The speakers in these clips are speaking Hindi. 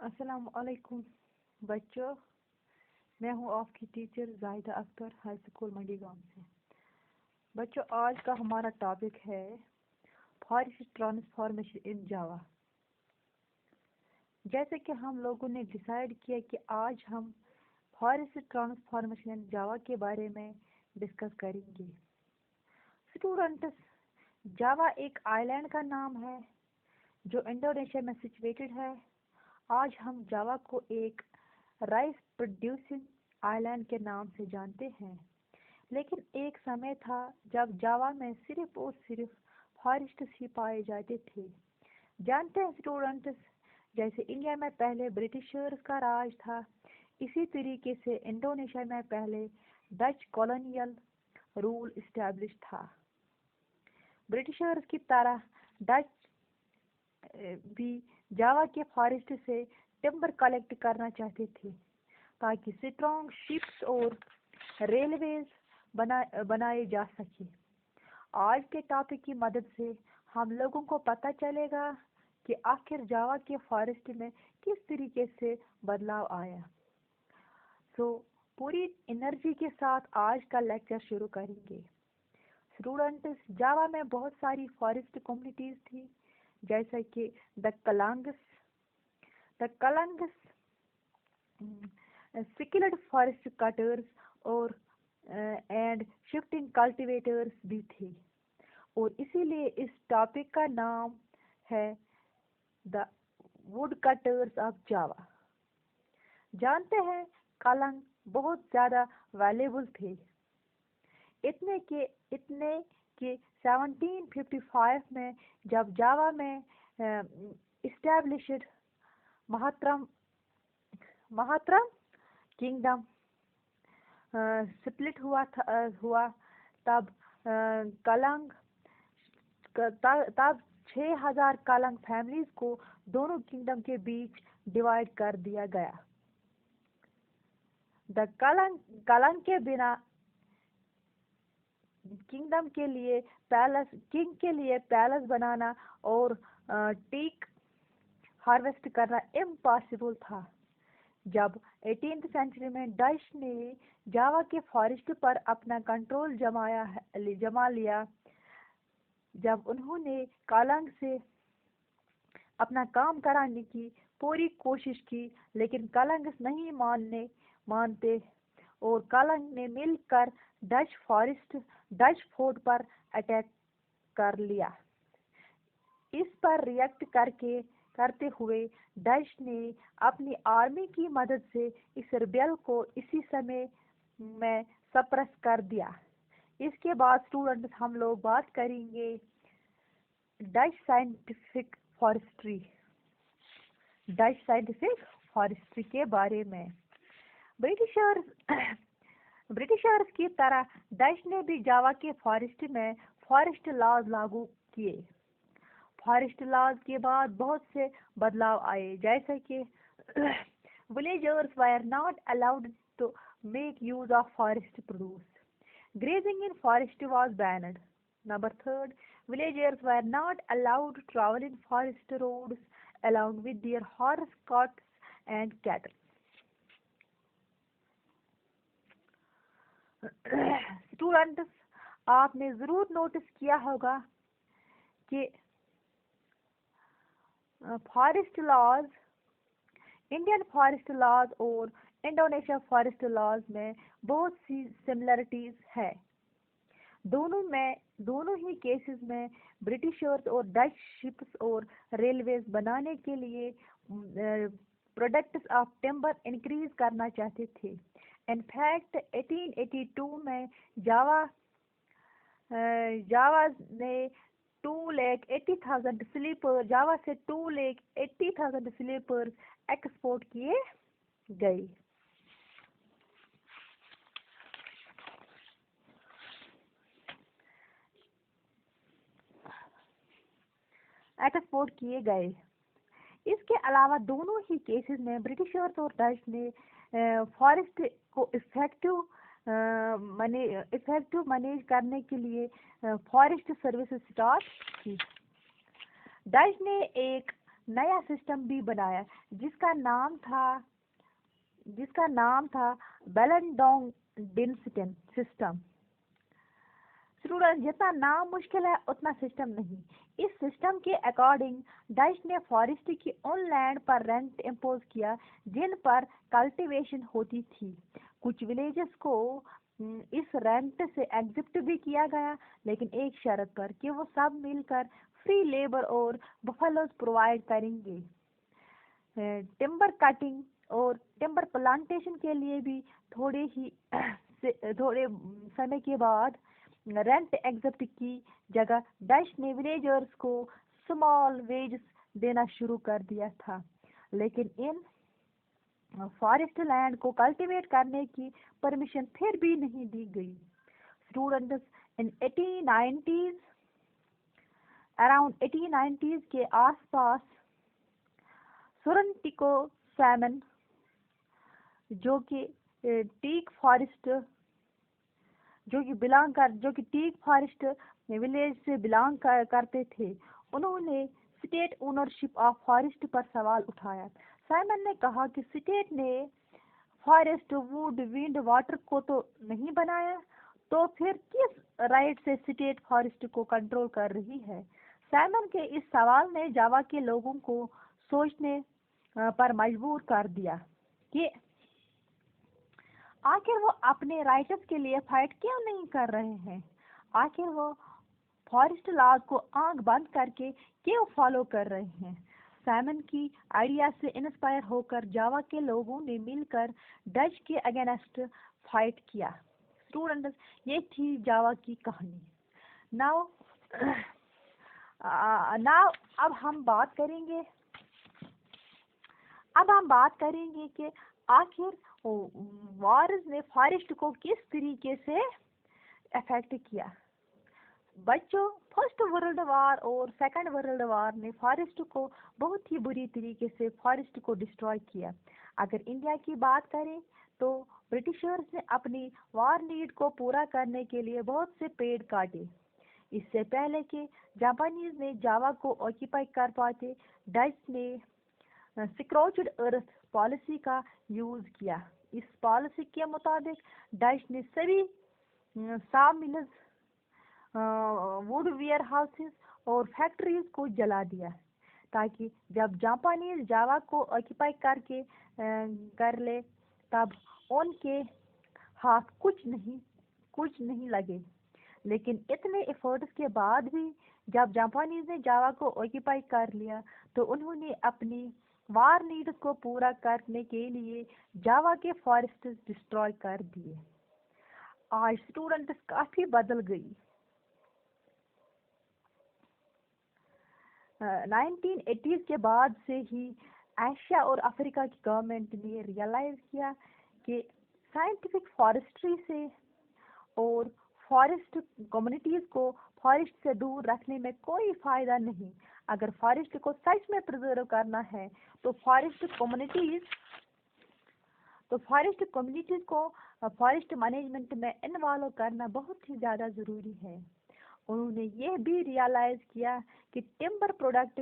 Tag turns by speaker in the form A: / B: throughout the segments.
A: अस्सलाम वालेकुम बच्चों। मैं हूं आपकी teacher Zahida Akhtar, high school Mandi गांव से। बच्चों, आज का हमारा टॉपिक है फॉरेस्ट ट्रांसफॉर्मेशन इन जावा। जैसे कि हम लोगों ने डिसाइड किया कि आज हम फॉरेस्ट ट्रांसफॉर्मेशन इन जावा के बारे में डिस्कस करेंगे। स्टूडेंट्स, जावा एक आइलैंड का नाम है जो इंडोनेशिया में सिचुएटेड है। आज हम जावा को एक राइस प्रोड्यूसिंग आइलैंड के नाम से जानते हैं, लेकिन एक समय था जब जावा में सिर्फ और सिर्फ फॉरेस्ट ही पाए जाते थे। जानते हैं स्टूडेंट्स, जैसे इंडिया में पहले ब्रिटिशर्स का राज था, इसी तरीके से इंडोनेशिया में पहले डच कॉलोनियल रूल इस्टेब्लिश था। ब्रिटिशर्स की तरह डच भी जावा के फॉरेस्ट से टिम्बर कलेक्ट करना चाहते थे ताकि स्ट्रॉन्ग शिप्स और रेलवेज बनाए जा सके। आज के टॉपिक की मदद से हम लोगों को पता चलेगा कि आखिर जावा के फॉरेस्ट में किस तरीके से बदलाव आया। पूरी एनर्जी के साथ आज का लेक्चर शुरू करेंगे। स्टूडेंट्स, जावा में बहुत सारी फॉरेस्ट कम्युनिटीज थी, जैसे कि द कलंगस स्किल्ड फॉरेस्ट कटर्स और एंड शिफ्टिंग कल्टीवेटर्स भी थे, और इसीलिए इस टॉपिक का नाम है the wood cutters of Java. जानते हैं, कलंग बहुत ज़्यादा वैल्यूबल थे, इतने कि 1755 में जब जावा में इस्टेब्लिश्ड महात्रम किंगडम स्प्लिट हुआ तब कलंग तब 6000 कलंग फैमिलीज को दोनों किंगडम के बीच डिवाइड कर दिया गया। द कलंग के बिना किंग के लिए पैलेस बनाना और टीक हार्वेस्ट करना इम्पॉसिबल था। जब 18th सेंचुरी में डच ने जावा के फॉरेस्ट पर अपना कंट्रोल जमा लिया, जब उन्होंने कलंग से अपना काम कराने की पूरी कोशिश की, लेकिन कलंग नहीं मानते और कलंग ने मिलकर डच फोर्ट पर अटैक कर लिया। इस पर रिएक्ट करते हुए डच ने अपनी आर्मी की मदद से इस रिबेल को इसी समय में सप्रेस कर दिया। इसके बाद स्टूडेंट्स, हम लोग बात करेंगे डच साइंटिफिक फॉरेस्ट्री के बारे में। ब्रिटिशर्स की तरह डच ने भी जावा के फॉरेस्ट में फॉरेस्ट लॉज लागू किए। फॉरेस्ट लॉज के बाद बहुत से बदलाव आए, जैसे कि villagers were not allowed to make use of forest produce, grazing in forest was banned. Number 3, villagers were not allowed to travel in forest roads along with their horse, carts and cattle. Students, आपने ज़रूर नोटिस किया होगा कि इंडियन फॉरेस्ट लॉज और इंडोनेशिया फॉरेस्ट लॉज में बहुत सी सिमिलरिटीज है। दोनों ही केसेस में ब्रिटिशर्स और डच शिप्स और रेलवेज बनाने के लिए प्रोडक्ट्स ऑफ टिम्बर इंक्रीज करना चाहते थे। इनफैक्ट 1882 में जावा ने 2,80,000 स्लीपर्स एक्सपोर्ट किए गए। इसके अलावा दोनों ही केसेस में ब्रिटिशर्स और डच ने फॉरेस्ट को इफेक्टिव मैनेज करने के लिए फॉरेस्ट सर्विस स्टार्ट की। डच ने एक नया सिस्टम भी बनाया जिसका नाम था बेलेंडोंग डिनस्टन सिस्टम। स्टूडेंट, जितना नाम मुश्किल है उतना सिस्टम नहीं। इस सिस्टम के अकॉर्डिंग डच ने फॉरेस्ट की उन लैंड पर रेंट इम्पोज किया जिन पर कल्टीवेशन होती थी। कुछ विलेजेस को इस रेंट से एग्जिप्ट भी किया गया, लेकिन एक शर्त पर कि वो सब मिलकर फ्री लेबर और बफेलोज प्रोवाइड करेंगे। टिम्बर कटिंग और टिम्बर प्लांटेशन के लिए भी थोड़े समय के बाद रेंट एग्जिप्ट की जगह डच ने विलेजर्स को स्मॉल वेजेस देना शुरू कर दिया था, लेकिन इन फॉरेस्ट लैंड को कल्टीवेट करने की परमिशन फिर भी नहीं दी गई। स्टूडेंट्स, इन 1890s अराउंड 1890s के आसपास सुरनटिको सैमन जो कि टीक फॉरेस्ट जो कि टीक फॉरेस्ट विलेज से बिलोंग करते थे, उन्होंने स्टेट ओनरशिप ऑफ फॉरेस्ट पर सवाल उठाया। साइमन ने कहा कि स्टेट ने फॉरेस्ट वुड विंड वाटर को तो नहीं बनाया, तो फिर किस राइट से स्टेट फॉरेस्ट को कंट्रोल कर रही है। साइमन के इस सवाल ने जावा के लोगों को सोचने पर मजबूर कर दिया कि आखिर वो अपने राइट्स के लिए फाइट क्यों नहीं कर रहे हैं। आखिर वो फॉरेस्ट लॉज को आंख बंद करके क्यों फॉलो कर रहे हैं। साइमन की आइडिया से इंस्पायर होकर जावा के लोगों ने मिलकर डच के अगेंस्ट फाइट किया। स्टूडेंट्स, ये थी जावा की कहानी। नाउ नाउ अब हम बात करेंगे कि आखिर वॉर्स ने फॉरेस्ट को किस तरीके से अफेक्ट किया। बच्चों, फर्स्ट वर्ल्ड वॉर और सेकंड वर्ल्ड वॉर ने फॉरेस्ट को बहुत ही बुरी तरीके से फॉरेस्ट को डिस्ट्रॉय किया। अगर इंडिया की बात करें तो ब्रिटिशर्स ने अपनी वॉर नीड को पूरा करने के लिए बहुत से पेड़ काटे। इससे पहले कि जापानीज ने जावा को ऑक्यूपाई कर पाते, डच ने सिक्रोच्ड अर्थ पॉलिसी का यूज किया। इस पॉलिसी के मुताबिक डच ने सभी saw mills, would wear houses और फैक्ट्रीज को जला दिया, ताकि जब जापानीज जावा को ऑक्यूपाई कर ले तब उनके हाथ कुछ नहीं लगे। लेकिन इतने एफर्ट्स के बाद भी जब जापानीज ने जावा को ऑक्यूपाई कर लिया तो उन्होंने अपनी वार नीड्स को पूरा करने के लिए जावा के फॉरेस्ट डिस्ट्रॉय कर दिए। आज स्टूडेंट्स काफी बदल गई। 1980s के बाद से ही एशिया और अफ्रीका की गवर्नमेंट ने रियलाइज किया कि साइंटिफिक फॉरेस्ट्री से और फॉरेस्ट कम्युनिटीज को फॉरेस्ट से दूर रखने में कोई फायदा नहीं। अगर फॉरेस्ट को सच में प्रिजर्व करना है तो फॉरेस्ट कम्युनिटीज को फॉरेस्ट मैनेजमेंट में इन्वॉल्व करना बहुत ही ज़्यादा ज़रूरी है। उन्होंने यह भी रियलाइज किया कि टिम्बर प्रोडक्ट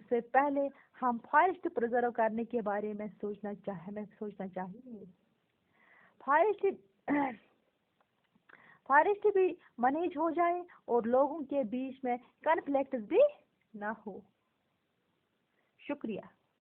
A: से पहले हम फॉरेस्ट प्रिजर्व करने के बारे में सोचना चाहिए। फॉरेस्ट भी मैनेज हो जाए और लोगों के बीच में कॉन्फ्लिक्ट भी ना हो। शुक्रिया।